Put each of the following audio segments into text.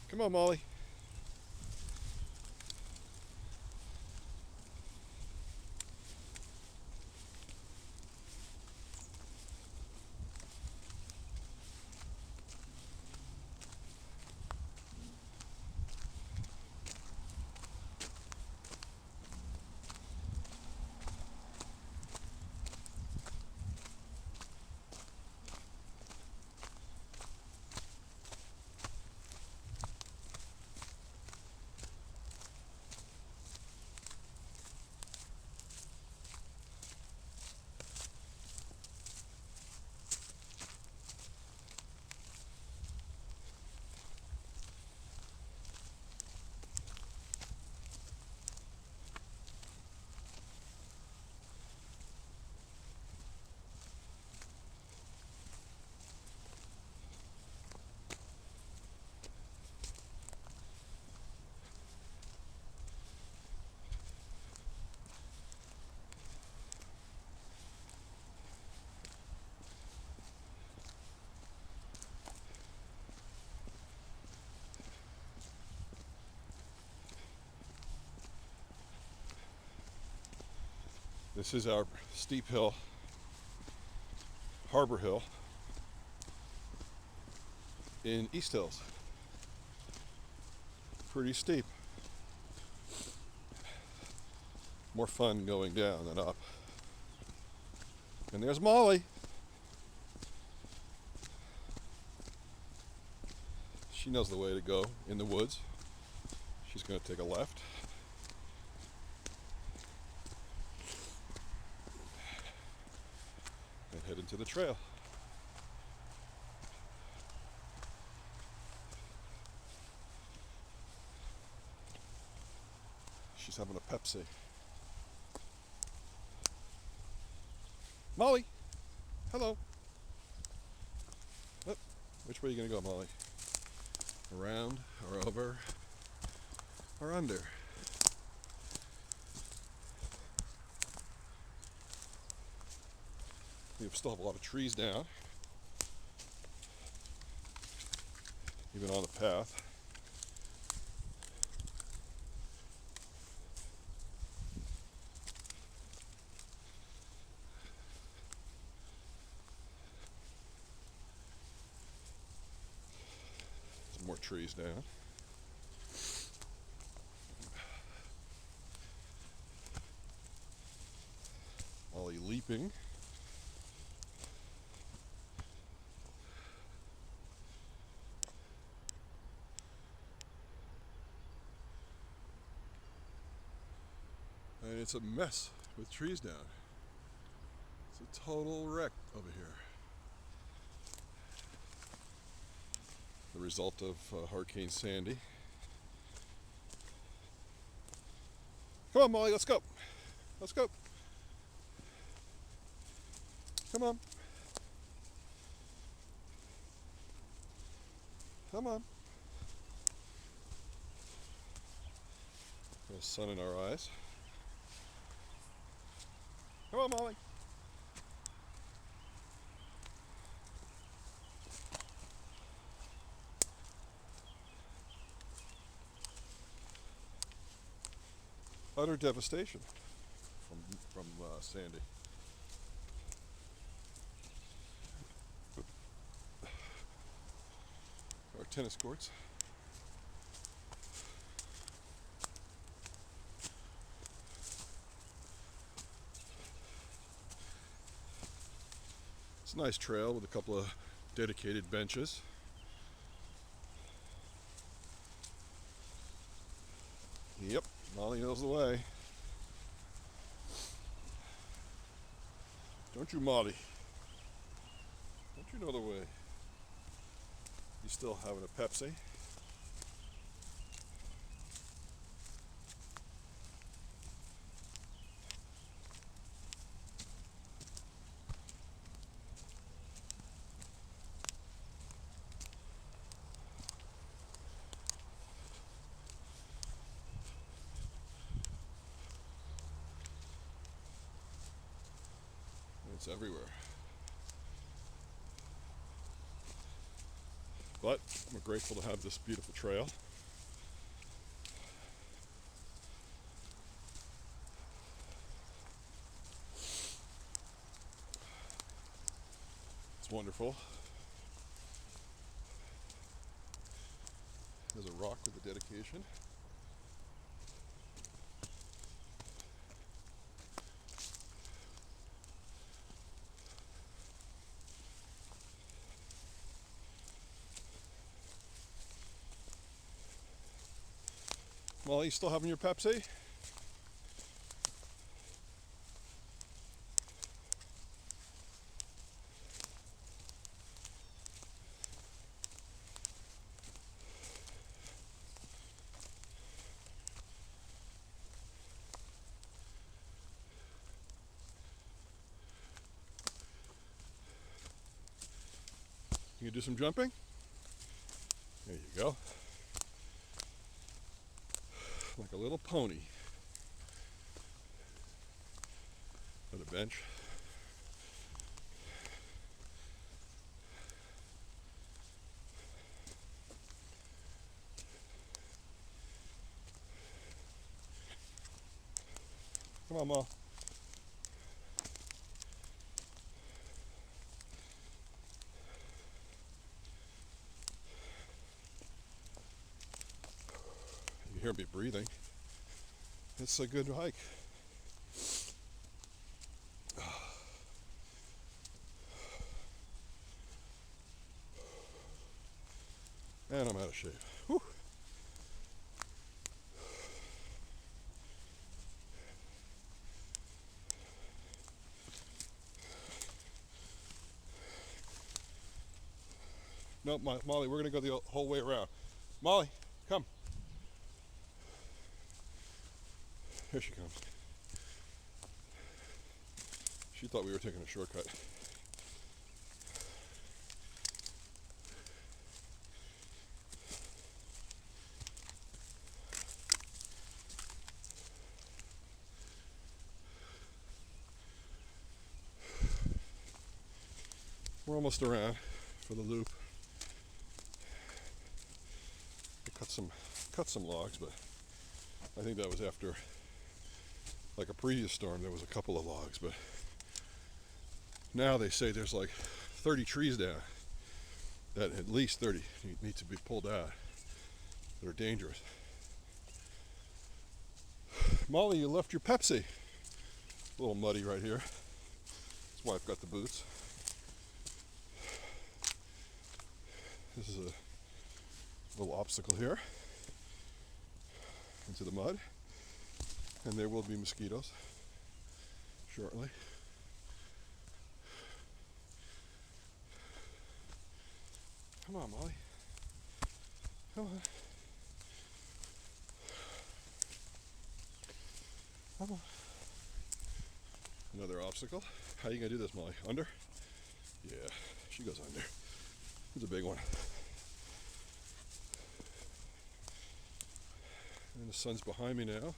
Come on, Molly. This is our steep hill, Harbor Hill, in East Hills. Pretty steep. More fun going down than up. And there's Molly. She knows the way to go in the woods. She's going to take a left. And head into the trail. She's having a Pepsi. Molly! Hello! Oh, which way are you going to go, Molly? Around, or over, or under? We still have a lot of trees down, even on the path. Some more trees down. Molly leaping. And it's a mess with trees down. It's a total wreck over here. The result of Hurricane Sandy. Come on, Molly, let's go. Let's go. Come on. Come on. There's sun in our eyes. Come on, Molly. Utter devastation from Sandy. Our tennis courts. It's a nice trail with a couple of dedicated benches. Yep, Molly knows the way. Don't you, Molly? Don't you know the way? You still having a Pepsi? It's everywhere. But we're grateful to have this beautiful trail. It's wonderful. There's a rock with a dedication. Molly, you still having your Pepsi? You do some jumping? There you go. Like a little pony. On the bench. Come on, Mom. You hear me breathing. It's a good hike. And I'm out of shape. Whew. No, Molly, we're going to go the whole way around. Molly, come. Here she comes. She thought we were taking a shortcut. We're almost around for the loop. We cut some logs, but I think that was after, like a previous storm, there was a couple of logs, but now they say there's like 30 trees down, that at least 30 need to be pulled out, that are dangerous. Molly, you left your Pepsi. A little muddy right here. That's why I've got the boots. This is a little obstacle here into the mud, and there will be mosquitoes shortly. Come on, Molly. Come on. Come on. Another obstacle. How are you gonna do this, Molly? Under? Yeah, she goes under. It's a big one. And the sun's behind me now.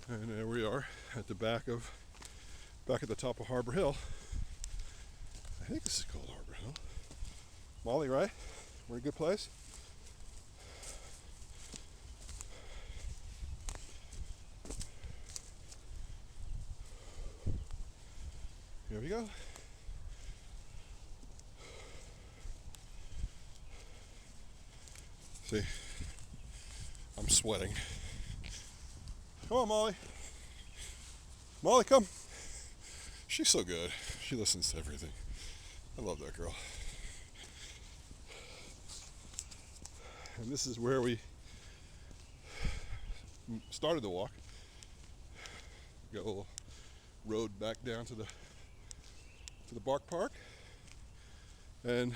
And there we are at the back at the top of Harbor Hill. I think this is called Harbor Hill. Molly, right? We're in a good place? Here we go. See, I'm sweating. Come on, Molly. Molly, come. She's so good. She listens to everything. I love that girl. And this is where we started the walk. Got a little road back down to the Bark Park, and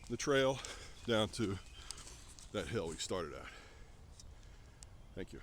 the trail down to that hill we started at. Thank you.